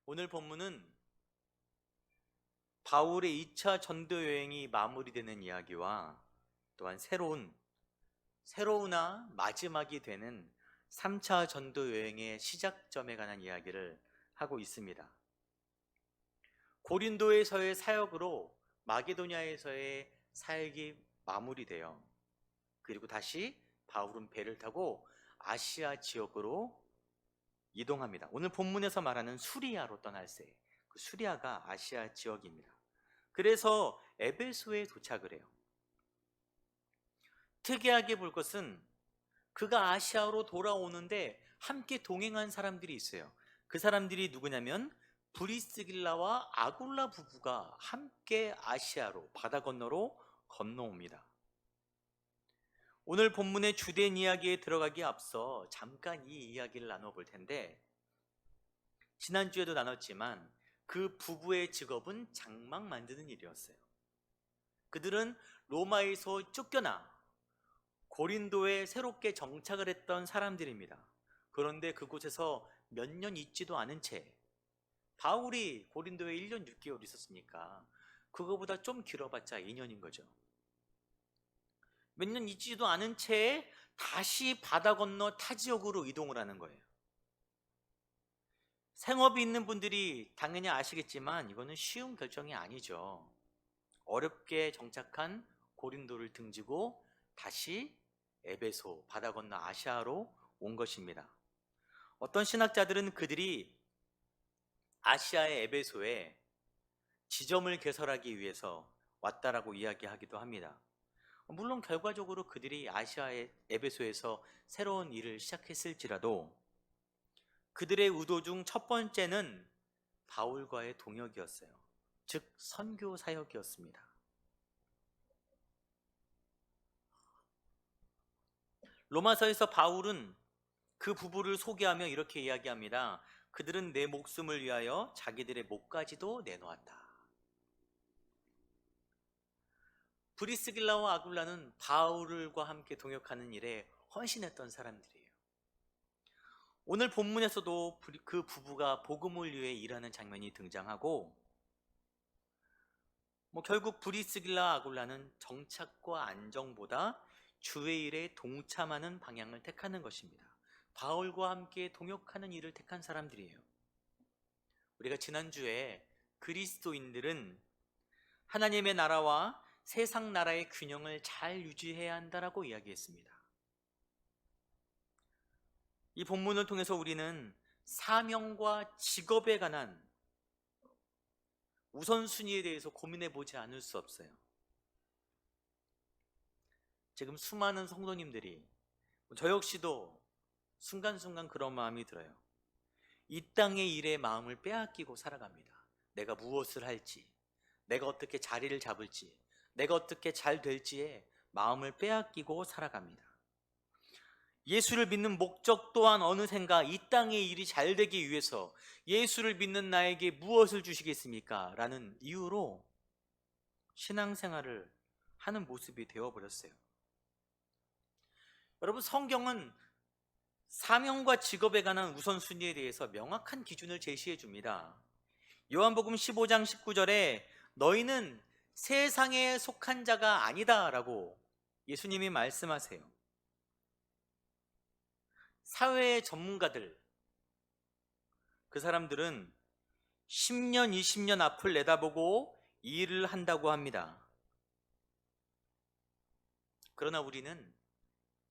오늘 본문은 바울의 2차 전도 여행이 마무리되는 이야기와 또한 새로우나 마지막이 되는 3차 전도 여행의 시작점에 관한 이야기를 하고 있습니다. 고린도에서의 사역으로 마게도냐에서의 사역이 마무리되어 그리고 다시 바울은 배를 타고 아시아 지역으로 이동합니다. 오늘 본문에서 말하는 수리아로 떠날새, 그 수리아가 아시아 지역입니다. 그래서 에베소에 도착을 해요. 특이하게 볼 것은 그가 아시아로 돌아오는데 함께 동행한 사람들이 있어요. 그 사람들이 누구냐면 브리스길라와 아굴라 부부가 함께 아시아로 바다 건너로 건너옵니다. 오늘 본문의 주된 이야기에 들어가기에 앞서 잠깐 이 이야기를 나눠볼 텐데, 지난주에도 나눴지만 그 부부의 직업은 장막 만드는 일이었어요. 그들은 로마에서 쫓겨나 고린도에 새롭게 정착을 했던 사람들입니다. 그런데 그곳에서 몇 년 있지도 않은 채, 바울이 고린도에 1년 6개월 있었으니까 그거보다 좀 길어봤자 2년인 거죠. 몇 년 있지도 않은 채 다시 바다 건너 타 지역으로 이동을 하는 거예요. 생업이 있는 분들이 당연히 아시겠지만 이거는 쉬운 결정이 아니죠. 어렵게 정착한 고린도를 등지고 다시 에베소, 바다 건너 아시아로 온 것입니다. 어떤 신학자들은 그들이 아시아의 에베소에 지점을 개설하기 위해서 왔다라고 이야기하기도 합니다. 물론 결과적으로 그들이 아시아의 에베소에서 새로운 일을 시작했을지라도 그들의 의도 중 첫 번째는 바울과의 동역이었어요. 즉 선교 사역이었습니다. 로마서에서 바울은 그 부부를 소개하며 이렇게 이야기합니다. 그들은 내 목숨을 위하여 자기들의 목까지도 내놓았다. 브리스길라와 아굴라는 바울과 함께 동역하는 일에 헌신했던 사람들이에요. 오늘 본문에서도 그 부부가 복음을 위해 일하는 장면이 등장하고, 결국 브리스길라 아굴라는 정착과 안정보다 주의 일에 동참하는 방향을 택하는 것입니다. 바울과 함께 동역하는 일을 택한 사람들이에요. 우리가 지난주에 그리스도인들은 하나님의 나라와 세상 나라의 균형을 잘 유지해야 한다라고 이야기했습니다. 이 본문을 통해서 우리는 사명과 직업에 관한 우선순위에 대해서 고민해 보지 않을 수 없어요. 지금 수많은 성도님들이, 저 역시도 순간순간 그런 마음이 들어요. 이 땅의 일에 마음을 빼앗기고 살아갑니다. 내가 무엇을 할지, 내가 어떻게 자리를 잡을지, 내가 어떻게 잘 될지에 마음을 빼앗기고 살아갑니다. 예수를 믿는 목적 또한 어느샌가 이 땅의 일이 잘 되기 위해서 예수를 믿는 나에게 무엇을 주시겠습니까? 라는 이유로 신앙생활을 하는 모습이 되어버렸어요. 여러분, 성경은 사명과 직업에 관한 우선순위에 대해서 명확한 기준을 제시해 줍니다. 요한복음 15장 19절에 너희는 세상에 속한 자가 아니다 라고 예수님이 말씀하세요. 사회의 전문가들, 그 사람들은 10년, 20년 앞을 내다보고 일을 한다고 합니다. 그러나 우리는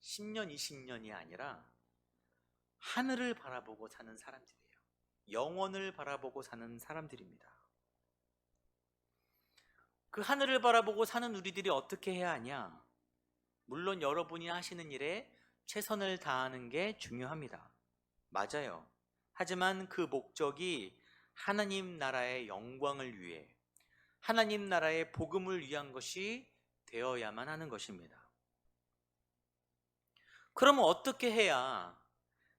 10년, 20년이 아니라 하늘을 바라보고 사는 사람들이에요. 영원을 바라보고 사는 사람들입니다. 그 하늘을 바라보고 사는 우리들이 어떻게 해야 하냐? 물론 여러분이 하시는 일에 최선을 다하는 게 중요합니다. 맞아요. 하지만 그 목적이 하나님 나라의 영광을 위해, 하나님 나라의 복음을 위한 것이 되어야만 하는 것입니다. 그러면 어떻게 해야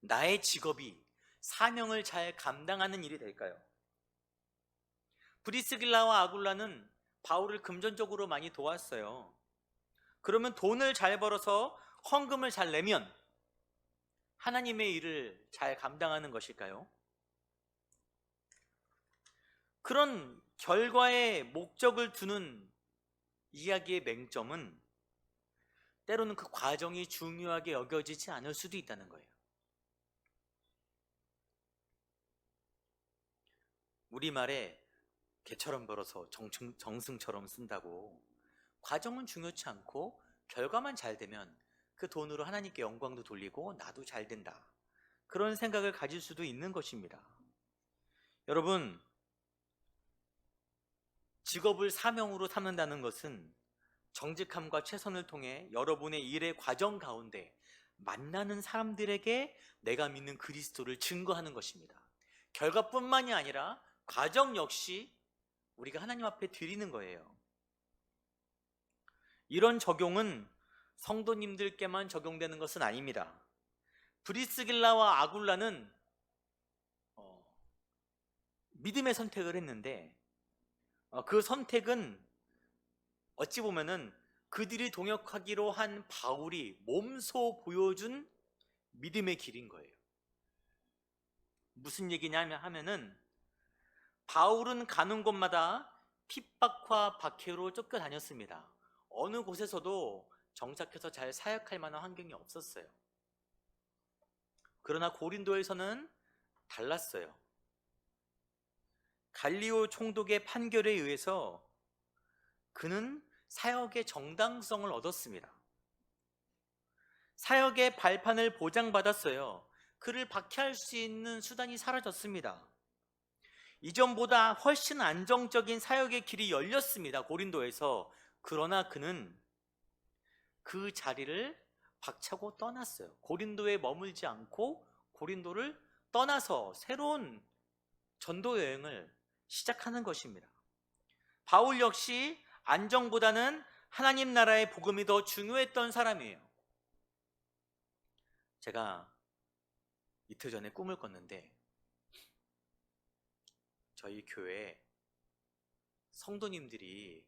나의 직업이 사명을 잘 감당하는 일이 될까요? 브리스길라와 아굴라는 바울을 금전적으로 많이 도왔어요. 그러면 돈을 잘 벌어서 헌금을 잘 내면 하나님의 일을 잘 감당하는 것일까요? 그런 결과에 목적을 두는 이야기의 맹점은 때로는 그 과정이 중요하게 여겨지지 않을 수도 있다는 거예요. 우리말에 개처럼 벌어서 정승처럼 쓴다고, 과정은 중요치 않고 결과만 잘 되면 그 돈으로 하나님께 영광도 돌리고 나도 잘 된다, 그런 생각을 가질 수도 있는 것입니다. 여러분, 직업을 사명으로 삼는다는 것은 정직함과 최선을 통해 여러분의 일의 과정 가운데 만나는 사람들에게 내가 믿는 그리스도를 증거하는 것입니다. 결과뿐만이 아니라 과정 역시 우리가 하나님 앞에 드리는 거예요. 이런 적용은 성도님들께만 적용되는 것은 아닙니다. 브리스길라와 아굴라는 믿음의 선택을 했는데, 그 선택은 어찌 보면은 그들이 동역하기로 한 바울이 몸소 보여준 믿음의 길인 거예요. 무슨 얘기냐 하면은, 바울은 가는 곳마다 핍박과 박해로 쫓겨다녔습니다. 어느 곳에서도 정착해서 잘 사역할 만한 환경이 없었어요. 그러나 고린도에서는 달랐어요. 갈리오 총독의 판결에 의해서 그는 사역의 정당성을 얻었습니다. 사역의 발판을 보장받았어요. 그를 박해할 수 있는 수단이 사라졌습니다. 이전보다 훨씬 안정적인 사역의 길이 열렸습니다, 고린도에서. 그러나 그는 그 자리를 박차고 떠났어요. 고린도에 머물지 않고 고린도를 떠나서 새로운 전도 여행을 시작하는 것입니다. 바울 역시 안정보다는 하나님 나라의 복음이 더 중요했던 사람이에요. 제가 이틀 전에 꿈을 꿨는데, 저희 교회에 성도님들이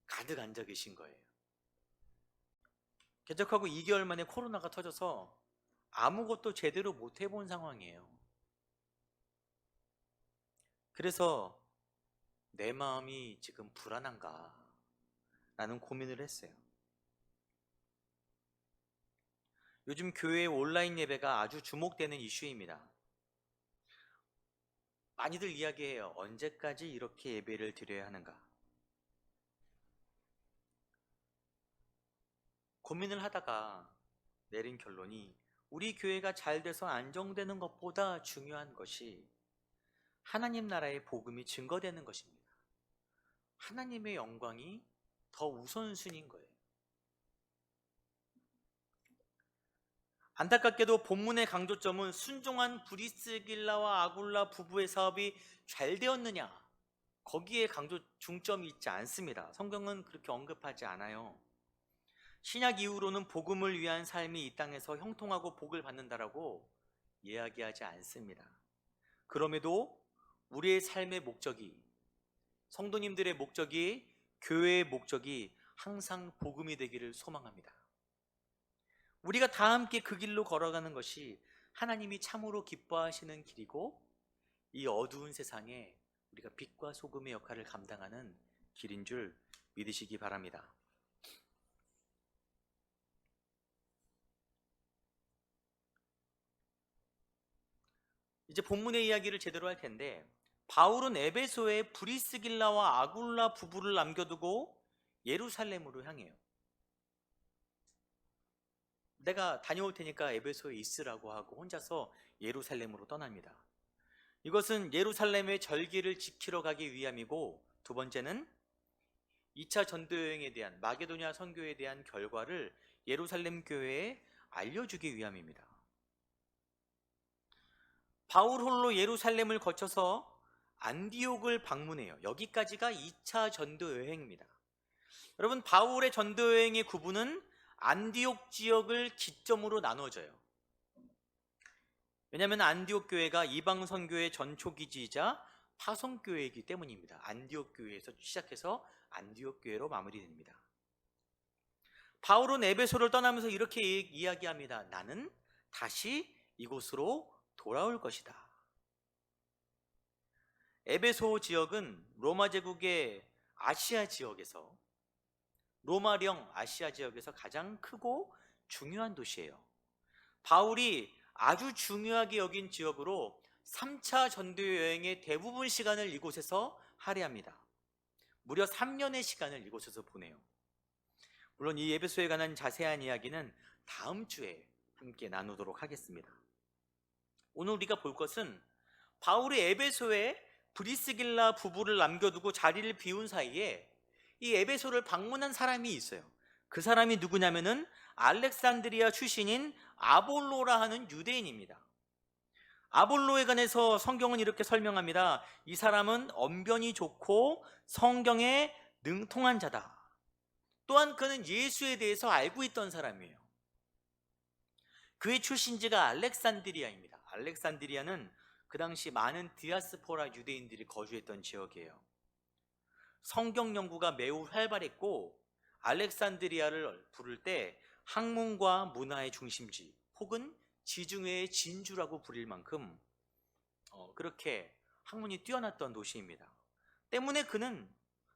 가득 앉아 계신 거예요. 개척하고 2개월 만에 코로나가 터져서 아무것도 제대로 못 해본 상황이에요. 그래서 내 마음이 지금 불안한가 라는 고민을 했어요. 요즘 교회의 온라인 예배가 아주 주목되는 이슈입니다. 많이들 이야기해요. 언제까지 이렇게 예배를 드려야 하는가? 고민을 하다가 내린 결론이, 우리 교회가 잘 돼서 안정되는 것보다 중요한 것이 하나님 나라의 복음이 증거되는 것입니다. 하나님의 영광이 더 우선순위인 거예요. 안타깝게도 본문의 강조점은 순종한 브리스길라와 아굴라 부부의 사업이 잘 되었느냐, 거기에 중점이 있지 않습니다. 성경은 그렇게 언급하지 않아요. 신약 이후로는 복음을 위한 삶이 이 땅에서 형통하고 복을 받는다라고 이야기하지 않습니다. 그럼에도 우리의 삶의 목적이, 성도님들의 목적이, 교회의 목적이 항상 복음이 되기를 소망합니다. 우리가 다 함께 그 길로 걸어가는 것이 하나님이 참으로 기뻐하시는 길이고, 이 어두운 세상에 우리가 빛과 소금의 역할을 감당하는 길인 줄 믿으시기 바랍니다. 이제 본문의 이야기를 제대로 할 텐데, 바울은 에베소에 브리스길라와 아굴라 부부를 남겨두고 예루살렘으로 향해요. 내가 다녀올 테니까 에베소에 있으라고 하고 혼자서 예루살렘으로 떠납니다. 이것은 예루살렘의 절기를 지키러 가기 위함이고, 두 번째는 2차 전도여행에 대한, 마게도냐 선교에 대한 결과를 예루살렘 교회에 알려주기 위함입니다. 바울 홀로 예루살렘을 거쳐서 안디옥을 방문해요. 여기까지가 2차 전도여행입니다. 여러분, 바울의 전도여행의 구분은 안디옥 지역을 기점으로 나눠져요. 왜냐하면 안디옥 교회가 이방 선교의 전초기지이자 파송교회이기 때문입니다. 안디옥 교회에서 시작해서 안디옥 교회로 마무리됩니다. 바울은 에베소를 떠나면서 이렇게 이야기합니다. 나는 다시 이곳으로 돌아올 것이다. 에베소 지역은 로마 제국의 아시아 지역에서, 로마령 아시아 지역에서 가장 크고 중요한 도시예요. 바울이 아주 중요하게 여긴 지역으로 3차 전도 여행의 대부분 시간을 이곳에서 할애합니다. 무려 3년의 시간을 이곳에서 보내요. 물론 이 에베소에 관한 자세한 이야기는 다음 주에 함께 나누도록 하겠습니다. 오늘 우리가 볼 것은 바울이 에베소에 브리스길라 부부를 남겨두고 자리를 비운 사이에 이 에베소를 방문한 사람이 있어요. 그 사람이 누구냐면은 알렉산드리아 출신인 아볼로라 하는 유대인입니다. 아볼로에 관해서 성경은 이렇게 설명합니다. 이 사람은 언변이 좋고 성경에 능통한 자다. 또한 그는 예수에 대해서 알고 있던 사람이에요. 그의 출신지가 알렉산드리아입니다. 알렉산드리아는 그 당시 많은 디아스포라 유대인들이 거주했던 지역이에요. 성경 연구가 매우 활발했고 알렉산드리아를 부를 때 학문과 문화의 중심지 혹은 지중해의 진주라고 부릴 만큼 그렇게 학문이 뛰어났던 도시입니다. 때문에 그는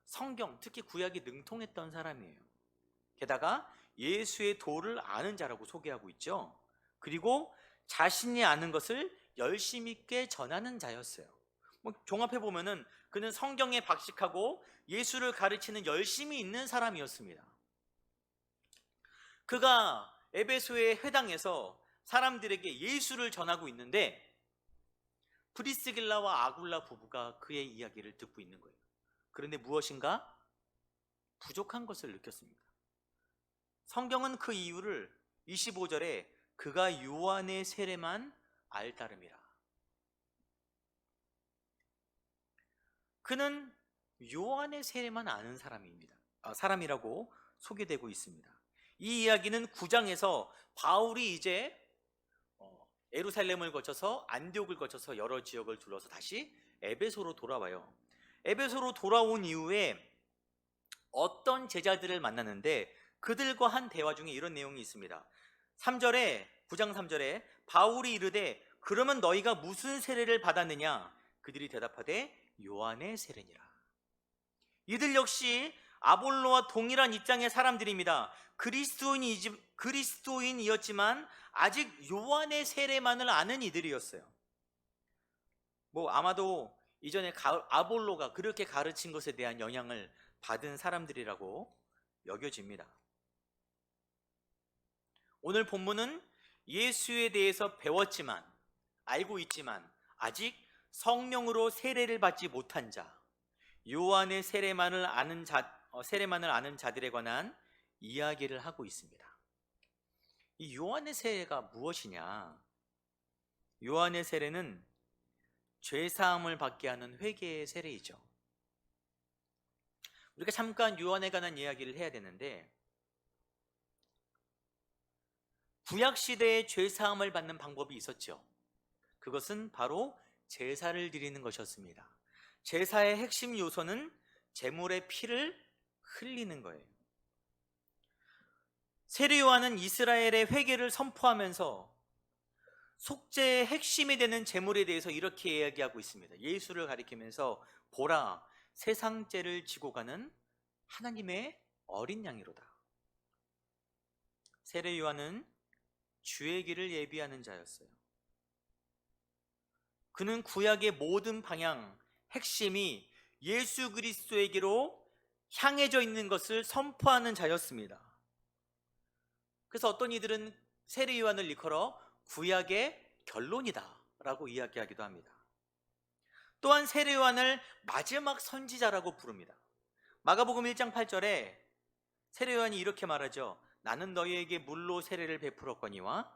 성경, 특히 구약이 능통했던 사람이에요. 게다가 예수의 도를 아는 자라고 소개하고 있죠. 그리고 자신이 아는 것을 열심 있게 전하는 자였어요. 종합해 보면은 그는 성경에 박식하고 예수를 가르치는 열심이 있는 사람이었습니다. 그가 에베소의 회당에서 사람들에게 예수를 전하고 있는데 브리스길라와 아굴라 부부가 그의 이야기를 듣고 있는 거예요. 그런데 무엇인가 부족한 것을 느꼈습니다. 성경은 그 이유를 25절에 그가 요한의 세례만 알따름이라. 그는 요한의 세례만 아는 사람이라고 소개되고 있습니다. 이 이야기는 9장에서 바울이 이제 예루살렘을 거쳐서 안디옥을 거쳐서 여러 지역을 둘러서 다시 에베소로 돌아와요. 에베소로 돌아온 이후에 어떤 제자들을 만나는데 그들과 한 대화 중에 이런 내용이 있습니다. 9장 3절에 바울이 이르되 그러면 너희가 무슨 세례를 받았느냐? 그들이 대답하되 요한의 세례니라. 이들 역시 아볼로와 동일한 입장의 사람들입니다. 그리스도인이었지만 아직 요한의 세례만을 아는 이들이었어요. 아마도 이전에 아볼로가 그렇게 가르친 것에 대한 영향을 받은 사람들이라고 여겨집니다. 오늘 본문은 예수에 대해서 배웠지만, 알고 있지만 아직 성령으로 세례를 받지 못한 자, 요한의 세례만을 아는 자들에 관한 이야기를 하고 있습니다. 이 요한의 세례가 무엇이냐? 요한의 세례는 죄사함을 받게 하는 회개의 세례이죠. 우리가 잠깐 요한에 관한 이야기를 해야 되는데, 구약시대에 죄사함을 받는 방법이 있었죠. 그것은 바로 제사를 드리는 것이었습니다. 제사의 핵심 요소는 제물의 피를 흘리는 거예요. 세례 요한은 이스라엘의 회개를 선포하면서 속죄의 핵심이 되는 제물에 대해서 이렇게 이야기하고 있습니다. 예수를 가리키면서 보라, 세상 죄를 지고 가는 하나님의 어린 양이로다. 세례 요한은 주의 길을 예비하는 자였어요. 그는 구약의 모든 방향, 핵심이 예수 그리스도에게로 향해져 있는 것을 선포하는 자였습니다. 그래서 어떤 이들은 세례 요한을 일컬어 구약의 결론이다 라고 이야기하기도 합니다. 또한 세례 요한을 마지막 선지자라고 부릅니다. 마가복음 1장 8절에 세례 요한이 이렇게 말하죠. 나는 너희에게 물로 세례를 베풀었거니와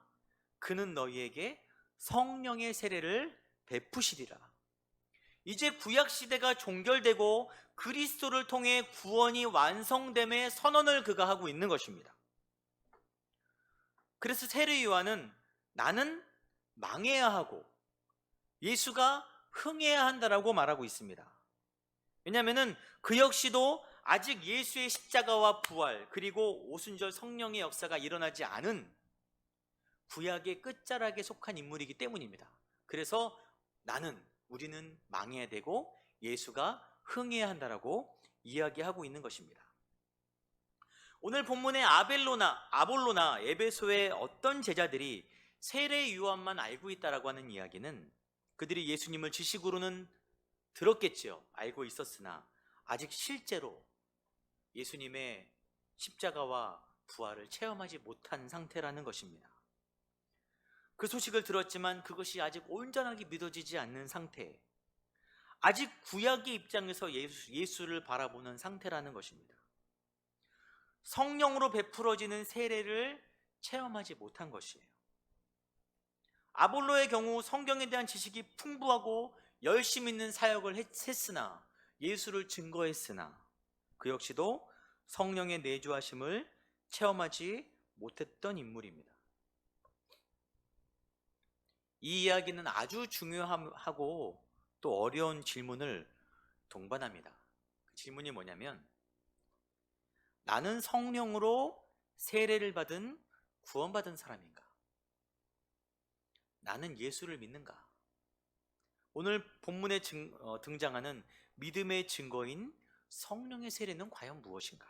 그는 너희에게 성령의 세례를 베푸시리라. 이제 구약시대가 종결되고 그리스도를 통해 구원이 완성됨의 선언을 그가 하고 있는 것입니다. 그래서 세례 요한은 나는 망해야 하고 예수가 흥해야 한다라고 말하고 있습니다. 왜냐하면 그 역시도 아직 예수의 십자가와 부활 그리고 오순절 성령의 역사가 일어나지 않은 구약의 끝자락에 속한 인물이기 때문입니다. 그래서 우리는 망해야 되고 예수가 흥해야 한다라고 이야기하고 있는 것입니다. 오늘 본문의 아볼로나 에베소의 어떤 제자들이 세례 요한만 알고 있다라고 하는 이야기는 그들이 예수님을 지식으로는 들었겠지요. 알고 있었으나 아직 실제로 예수님의 십자가와 부활을 체험하지 못한 상태라는 것입니다. 그 소식을 들었지만 그것이 아직 온전하게 믿어지지 않는 상태, 아직 구약의 입장에서 예수를 바라보는 상태라는 것입니다. 성령으로 베풀어지는 세례를 체험하지 못한 것이에요. 아볼로의 경우 성경에 대한 지식이 풍부하고 열심 있는 사역을 했으나, 예수를 증거했으나 그 역시도 성령의 내주하심을 체험하지 못했던 인물입니다. 이 이야기는 아주 중요하고 또 어려운 질문을 동반합니다. 그 질문이 뭐냐면, 나는 성령으로 세례를 받은 구원받은 사람인가? 나는 예수를 믿는가? 오늘 본문에 등장하는 믿음의 증거인 성령의 세례는 과연 무엇인가?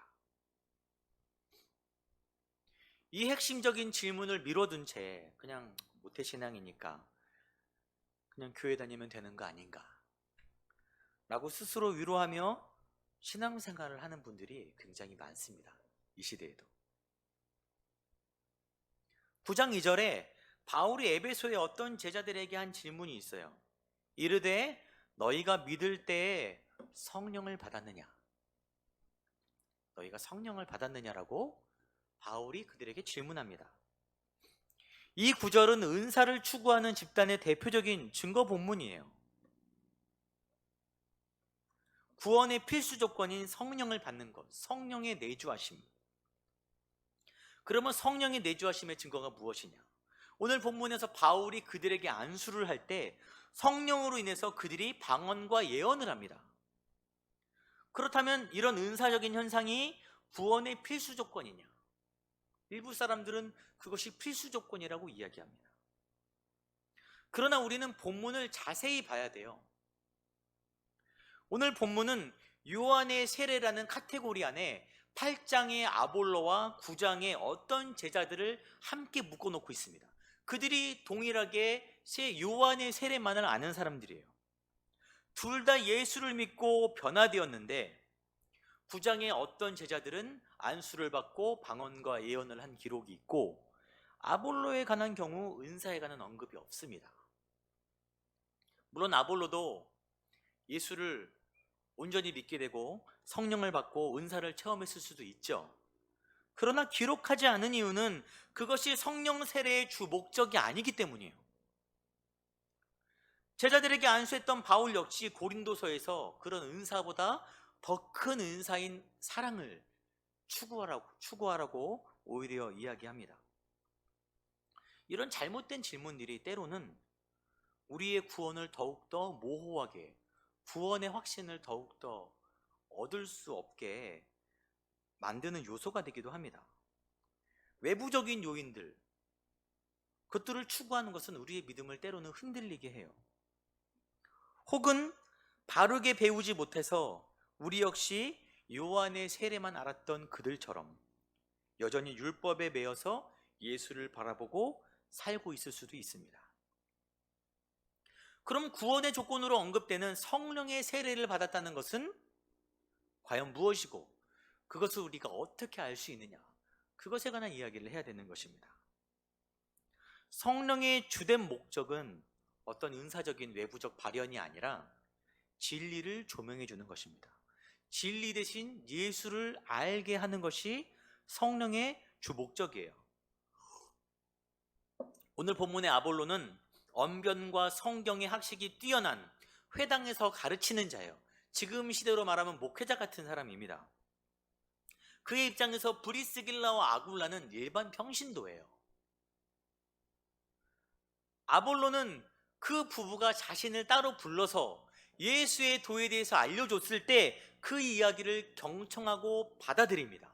이 핵심적인 질문을 미뤄둔 채 그냥 모태신앙이니까 그냥 교회 다니면 되는 거 아닌가 라고 스스로 위로하며 신앙생활을 하는 분들이 굉장히 많습니다. 이 시대에도. 9장 2절에 바울이 에베소의 어떤 제자들에게 한 질문이 있어요. 이르되 너희가 믿을 때에 성령을 받았느냐? 너희가 성령을 받았느냐라고 바울이 그들에게 질문합니다. 이 구절은 은사를 추구하는 집단의 대표적인 증거 본문이에요. 구원의 필수 조건인 성령을 받는 것, 성령의 내주하심. 그러면 성령의 내주하심의 증거가 무엇이냐? 오늘 본문에서 바울이 그들에게 안수를 할 때 성령으로 인해서 그들이 방언과 예언을 합니다. 그렇다면 이런 은사적인 현상이 구원의 필수 조건이냐? 일부 사람들은 그것이 필수 조건이라고 이야기합니다. 그러나 우리는 본문을 자세히 봐야 돼요. 오늘 본문은 요한의 세례라는 카테고리 안에 8장의 아볼로와 9장의 어떤 제자들을 함께 묶어놓고 있습니다. 그들이 동일하게 요한의 세례만을 아는 사람들이에요. 둘 다 예수를 믿고 변화되었는데 9장의 어떤 제자들은 안수를 받고 방언과 예언을 한 기록이 있고, 아볼로에 관한 경우 은사에 관한 언급이 없습니다. 물론 아볼로도 예수를 온전히 믿게 되고 성령을 받고 은사를 체험했을 수도 있죠. 그러나 기록하지 않은 이유는 그것이 성령 세례의 주 목적이 아니기 때문이에요. 제자들에게 안수했던 바울 역시 고린도서에서 그런 은사보다 더 큰 은사인 사랑을 추구하라고 오히려 이야기합니다. 이런 잘못된 질문들이 때로는 우리의 구원을 더욱더 모호하게, 구원의 확신을 더욱더 얻을 수 없게 만드는 요소가 되기도 합니다. 외부적인 요인들, 그것들을 추구하는 것은 우리의 믿음을 때로는 흔들리게 해요. 혹은 바르게 배우지 못해서 우리 역시 요한의 세례만 알았던 그들처럼 여전히 율법에 매여서 예수를 바라보고 살고 있을 수도 있습니다. 그럼 구원의 조건으로 언급되는 성령의 세례를 받았다는 것은 과연 무엇이고, 그것을 우리가 어떻게 알 수 있느냐, 그것에 관한 이야기를 해야 되는 것입니다. 성령의 주된 목적은 어떤 은사적인 외부적 발현이 아니라 진리를 조명해 주는 것입니다. 진리 대신 예수를 알게 하는 것이 성령의 주 목적이에요. 오늘 본문의 아볼로는 언변과 성경의 학식이 뛰어난 회당에서 가르치는 자예요. 지금 시대로 말하면 목회자 같은 사람입니다. 그의 입장에서 브리스길라와 아굴라는 일반 평신도예요. 아볼로는 그 부부가 자신을 따로 불러서 예수의 도에 대해서 알려줬을 때 그 이야기를 경청하고 받아들입니다.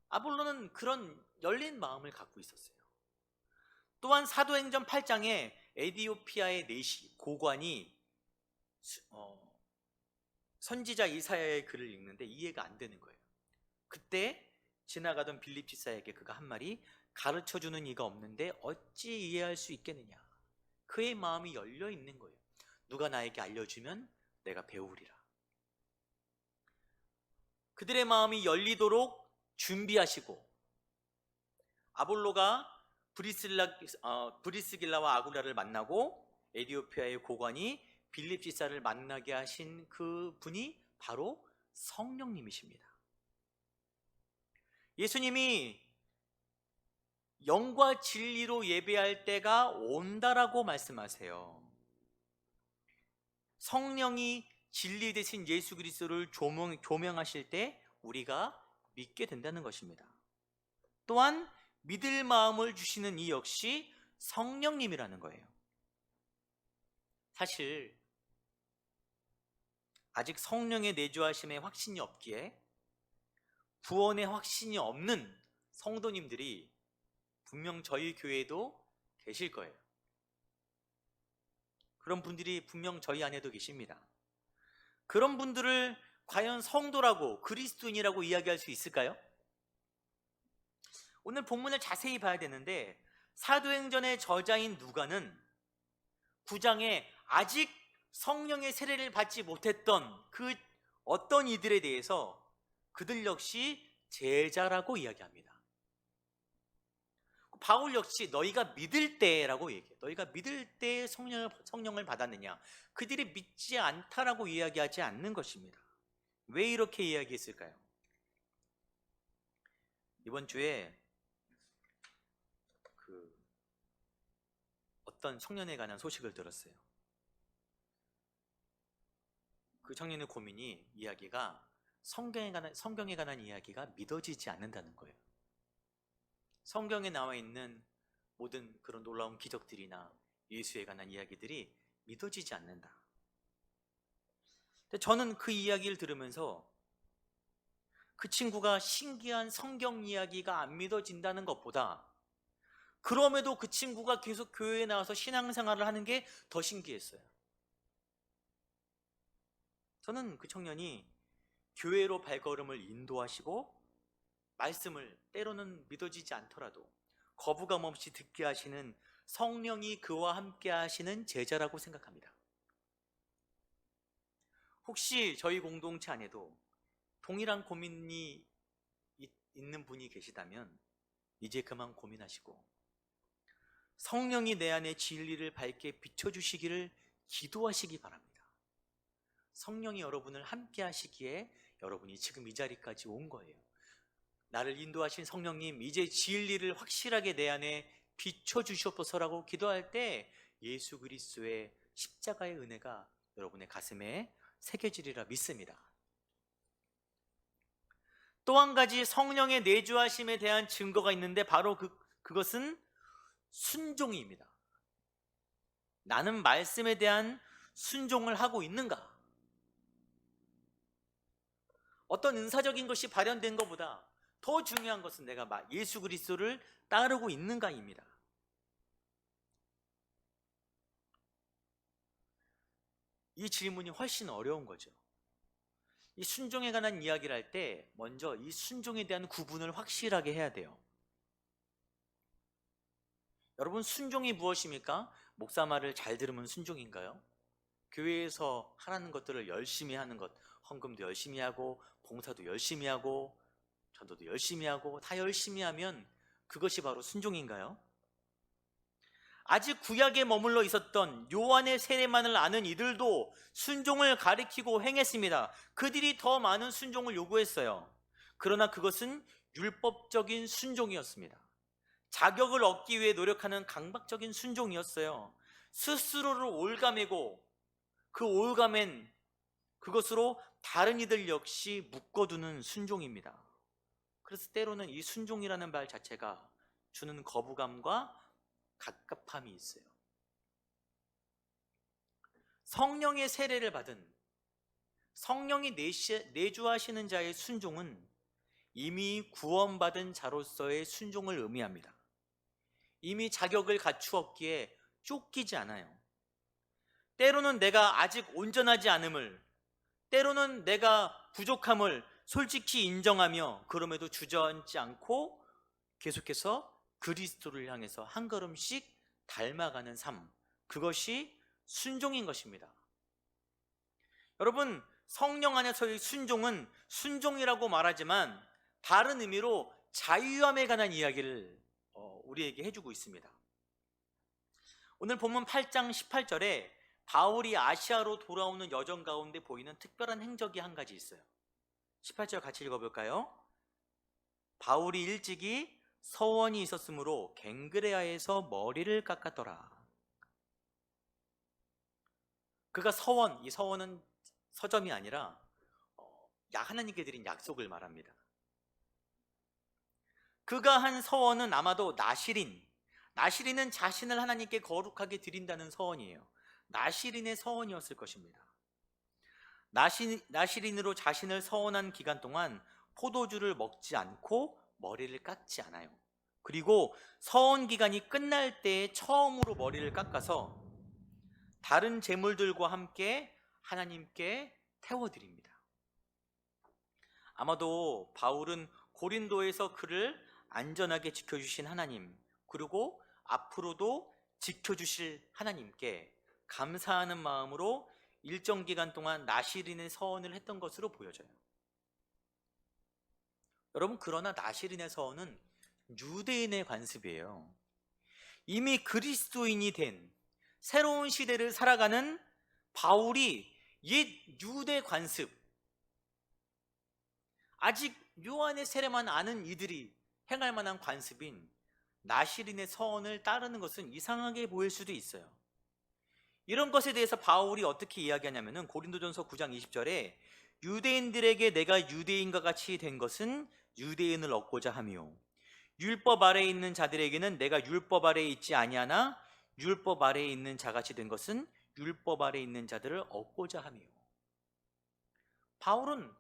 아볼로는 그런 열린 마음을 갖고 있었어요. 또한 사도행전 8장에 에디오피아의 내시 고관이 선지자 이사야의 글을 읽는데 이해가 안 되는 거예요. 그때 지나가던 빌립 지사에게 그가 한 말이, 가르쳐주는 이가 없는데 어찌 이해할 수 있겠느냐. 그의 마음이 열려 있는 거예요. 누가 나에게 알려주면 내가 배우리라. 그들의 마음이 열리도록 준비하시고, 아볼로가 브리스길라와 아굴라를 만나고 에디오피아의 고관이 빌립 지사를 만나게 하신 그 분이 바로 성령님이십니다. 예수님이 영과 진리로 예배할 때가 온다라고 말씀하세요. 성령이 진리 되신 예수 그리스도를 조명하실 때 우리가 믿게 된다는 것입니다. 또한 믿을 마음을 주시는 이 역시 성령님이라는 거예요. 사실 아직 성령의 내주하심에 확신이 없기에 구원의 확신이 없는 성도님들이 분명 저희 교회에도 계실 거예요. 그런 분들이 분명 저희 안에도 계십니다. 그런 분들을 과연 성도라고, 그리스도인이라고 이야기할 수 있을까요? 오늘 본문을 자세히 봐야 되는데, 사도행전의 저자인 누가는 9장에 아직 성령의 세례를 받지 못했던 그 어떤 이들에 대해서 그들 역시 제자라고 이야기합니다. 바울 역시 너희가 믿을 때라고 얘기해요. 너희가 믿을 때 성령을 받았느냐. 그들이 믿지 않다라고 이야기하지 않는 것입니다. 왜 이렇게 이야기했을까요? 이번 주에 어떤 청년에 관한 소식을 들었어요. 그 청년의 이야기가 성경에 관한 이야기가 믿어지지 않는다는 거예요. 성경에 나와 있는 모든 그런 놀라운 기적들이나 예수에 관한 이야기들이 믿어지지 않는다. 근데 저는 그 이야기를 들으면서 그 친구가 신기한 성경 이야기가 안 믿어진다는 것보다, 그럼에도 그 친구가 계속 교회에 나와서 신앙생활을 하는 게 더 신기했어요. 저는 그 청년이 교회로 발걸음을 인도하시고 말씀을 때로는 믿어지지 않더라도 거부감 없이 듣게 하시는 성령이 그와 함께 하시는 제자라고 생각합니다. 혹시 저희 공동체 안에도 동일한 고민이 있는 분이 계시다면 이제 그만 고민하시고 성령이 내 안에 진리를 밝게 비춰주시기를 기도하시기 바랍니다. 성령이 여러분을 함께 하시기에 여러분이 지금 이 자리까지 온 거예요. 나를 인도하신 성령님, 이제 진리를 확실하게 내 안에 비춰주시옵소서라고 기도할 때 예수 그리스도의 십자가의 은혜가 여러분의 가슴에 새겨지리라 믿습니다. 또 한 가지 성령의 내주하심에 대한 증거가 있는데 바로 그것은 순종입니다. 나는 말씀에 대한 순종을 하고 있는가? 어떤 은사적인 것이 발현된 것보다 더 중요한 것은 내가 예수 그리스도를 따르고 있는가입니다. 이 질문이 훨씬 어려운 거죠. 이 순종에 관한 이야기를 할 때 먼저 이 순종에 대한 구분을 확실하게 해야 돼요. 여러분, 순종이 무엇입니까? 목사 말을 잘 들으면 순종인가요? 교회에서 하라는 것들을 열심히 하는 것, 헌금도 열심히 하고 봉사도 열심히 하고 전도도 열심히 하고 다 열심히 하면 그것이 바로 순종인가요? 아직 구약에 머물러 있었던 요한의 세례만을 아는 이들도 순종을 가리키고 행했습니다. 그들이 더 많은 순종을 요구했어요. 그러나 그것은 율법적인 순종이었습니다. 자격을 얻기 위해 노력하는 강박적인 순종이었어요. 스스로를 올가매고 그 올가맨 그것으로 다른 이들 역시 묶어두는 순종입니다. 그래서 때로는 이 순종이라는 말 자체가 주는 거부감과 갑갑함이 있어요. 성령의 세례를 받은 성령이 내주하시는 자의 순종은 이미 구원받은 자로서의 순종을 의미합니다. 이미 자격을 갖추었기에 쫓기지 않아요. 때로는 내가 아직 온전하지 않음을, 때로는 내가 부족함을 솔직히 인정하며 그럼에도 주저앉지 않고 계속해서 그리스도를 향해서 한 걸음씩 닮아가는 삶, 그것이 순종인 것입니다. 여러분, 성령 안에서의 순종은 순종이라고 말하지만 다른 의미로 자유함에 관한 이야기를 우리에게 해주고 있습니다. 오늘 본문 8장 18절에 바울이 아시아로 돌아오는 여정 가운데 보이는 특별한 행적이 한 가지 있어요. 18절 같이 읽어볼까요? 바울이 일찍이 서원이 있었으므로 갱그레아에서 머리를 깎았더라. 그가 서원, 이 서원은 서점이 아니라 하나님께 드린 약속을 말합니다. 그가 한 서원은 아마도 나시린은 자신을 하나님께 거룩하게 드린다는 서원이에요. 나시린의 서원이었을 것입니다. 나시린으로 자신을 서원한 기간 동안 포도주를 먹지 않고 머리를 깎지 않아요. 그리고 서원 기간이 끝날 때 처음으로 머리를 깎아서 다른 제물들과 함께 하나님께 태워드립니다. 아마도 바울은 고린도에서 그를 안전하게 지켜주신 하나님, 그리고 앞으로도 지켜주실 하나님께 감사하는 마음으로 일정 기간 동안 나시린의 서원을 했던 것으로 보여져요. 여러분, 그러나 나시린의 서원은 유대인의 관습이에요. 이미 그리스도인이 된 새로운 시대를 살아가는 바울이 옛 유대 관습, 아직 요한의 세례만 아는 이들이 행할 만한 관습인 나시린의 서원을 따르는 것은 이상하게 보일 수도 있어요. 이런 것에 대해서 바울이 어떻게 이야기하냐면은 고린도전서 9장 20절에 유대인들에게 내가 유대인과 같이 된 것은 유대인을 얻고자 함이요 율법 아래에 있는 자들에게는 내가 율법 아래에 있지 아니하나 율법 아래에 있는 자같이 된 것은 율법 아래에 있는 자들을 얻고자 함이요. 바울은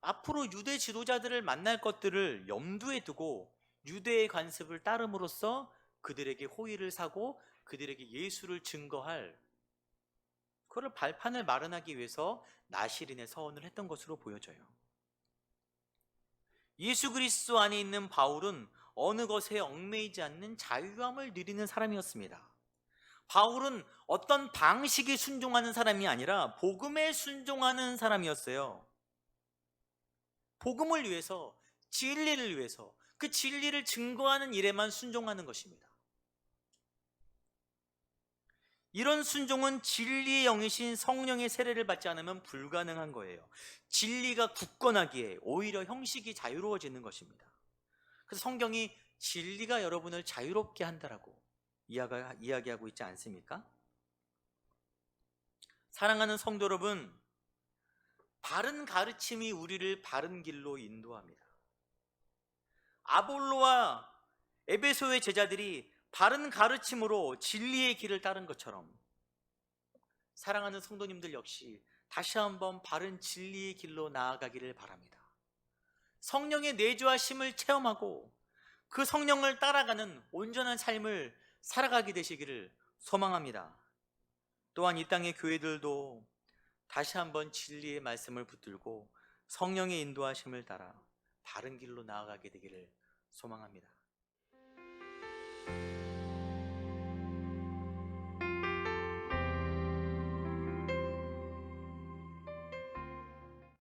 앞으로 유대 지도자들을 만날 것들을 염두에 두고 유대의 관습을 따름으로써 그들에게 호의를 사고 그들에게 예수를 증거할 그걸 발판을 마련하기 위해서 나시린의 서원을 했던 것으로 보여져요. 예수 그리스도 안에 있는 바울은 어느 것에 얽매이지 않는 자유함을 누리는 사람이었습니다. 바울은 어떤 방식에 순종하는 사람이 아니라 복음에 순종하는 사람이었어요. 복음을 위해서, 진리를 위해서, 그 진리를 증거하는 일에만 순종하는 것입니다. 이런 순종은 진리의 영이신 성령의 세례를 받지 않으면 불가능한 거예요. 진리가 굳건하기에 오히려 형식이 자유로워지는 것입니다. 그래서 성경이 진리가 여러분을 자유롭게 한다라고 이야기하고 있지 않습니까? 사랑하는 성도 여러분, 바른 가르침이 우리를 바른 길로 인도합니다. 아볼로와 에베소의 제자들이 바른 가르침으로 진리의 길을 따른 것처럼 사랑하는 성도님들 역시 다시 한번 바른 진리의 길로 나아가기를 바랍니다. 성령의 내주하심을 체험하고 그 성령을 따라가는 온전한 삶을 살아가게 되시기를 소망합니다. 또한 이 땅의 교회들도 다시 한번 진리의 말씀을 붙들고 성령의 인도하심을 따라 바른 길로 나아가게 되기를 소망합니다.